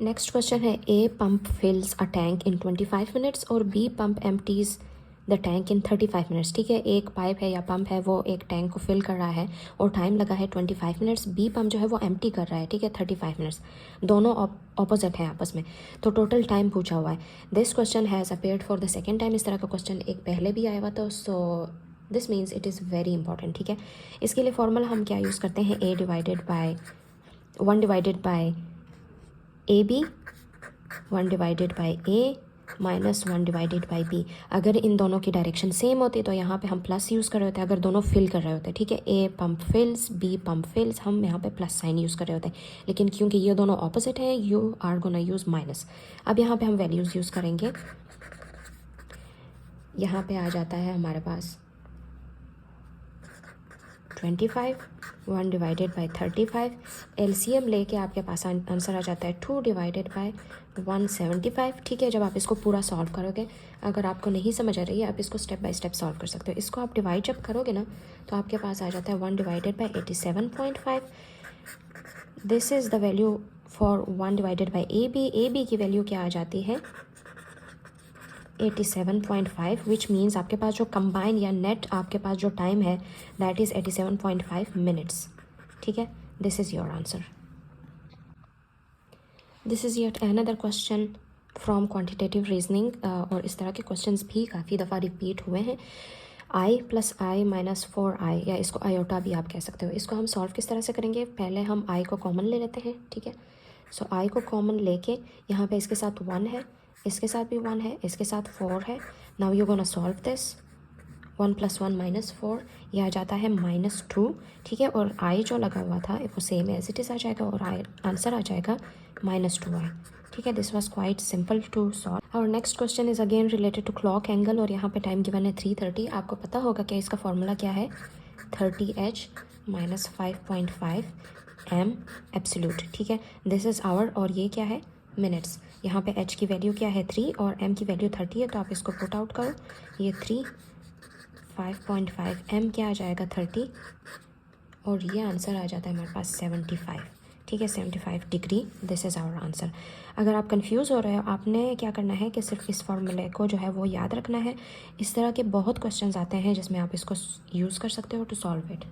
Next question है A pump fills a tank in 25 minutes और B pump empties the tank in 35 minutes. ठीक है, एक pipe है या पंप है वो एक टैंक को फिल कर रहा है और टाइम लगा है 25 मिनट्स। बी पंप जो है वो एम्प्टी कर रहा है, ठीक है, 35 मिनट्स। दोनों ऑपोजिट हैं आपस में, तो टोटल टाइम पूछा हुआ है। This question has appeared for the second time. इस तरह का क्वेश्चन एक पहले भी आया हुआ था, so this means it is very important. ठीक है, इसके लिए फॉर्मूला हम क्या यूज़ करते हैं, A divided by 1 divided by A B, 1 divided by A minus 1 divided by B. अगर इन दोनों की डायरेक्शन सेम होती तो यहाँ पे हम प्लस यूज़ कर रहे होते, अगर दोनों फिल कर रहे होते। ठीक है, ए पंप फिल्स, बी पंप फिल्स, हम यहाँ पे प्लस साइन यूज़ कर रहे होते, लेकिन क्योंकि ये दोनों ऑपोजिट हैं you are gonna use minus. अब यहाँ पे हम वैल्यूज़ यूज़ करेंगे। यहाँ पे आ जाता है हमारे पास 25, 1 डिवाइडेड बाई 35। एलसीएम लेके आपके पास आंसर आ जाता है 2 डिवाइडेड बाई 175। ठीक है, जब आप इसको पूरा सॉल्व करोगे, अगर आपको नहीं समझ आ रही है आप इसको स्टेप बाय स्टेप सॉल्व कर सकते हो। इसको आप डिवाइड जब करोगे ना तो आपके पास आ जाता है 1 divided by 87.5। This is the value for 1 divided by A B की वैल्यू क्या आ जाती है 87.5, विच मीन्स आपके पास जो कंबाइन या नेट आपके पास जो टाइम है दैट इज़ 87.5 मिनट्स। ठीक है, this is your answer. This is yet another question from quantitative reasoning. और इस तरह के क्वेश्चंस भी काफ़ी दफ़ा रिपीट हुए हैं। आई प्लस आई माइनस 4i, या इसको आयोटा भी आप कह सकते हो। इसको हम सॉल्व किस तरह से करेंगे, पहले हम आई को कॉमन ले लेते हैं। ठीक है, सो आई को कॉमन लेके यहाँ पे इसके साथ 1 है, इसके साथ भी 1 है, इसके साथ 4 है। Now you gonna solve this, 1 + 1 - 4, यह आ जाता है -2। ठीक है, और आई जो लगा हुआ था वो सेम एज इट इज़ आ जाएगा और आई आंसर आ जाएगा -2i। ठीक है, this was quite simple to solve. और next question is again related to clock angle, और यहाँ पे टाइम गिवन है 3:30। आपको पता होगा कि इसका फॉर्मूला क्या है, 30h - 5.5 m एब्सोल्यूट। ठीक है, दिस इज़ आवर, और ये क्या है, मिनट्स। यहाँ पे h की वैल्यू क्या है 3 और m की वैल्यू 30 है, तो आप इसको पुट आउट करो। ये 3, 5.5 m क्या आ जाएगा 30, और ये आंसर आ जाता है हमारे पास 75। ठीक है, 75 degree, this is our answer. अगर आप कंफ्यूज हो रहे हो, आपने क्या करना है कि सिर्फ इस फॉर्मूले को जो है वो याद रखना है। इस तरह के बहुत क्वेश्चंस आते हैं जिसमें आप इसको यूज़ कर सकते हो टू सॉल्व इट।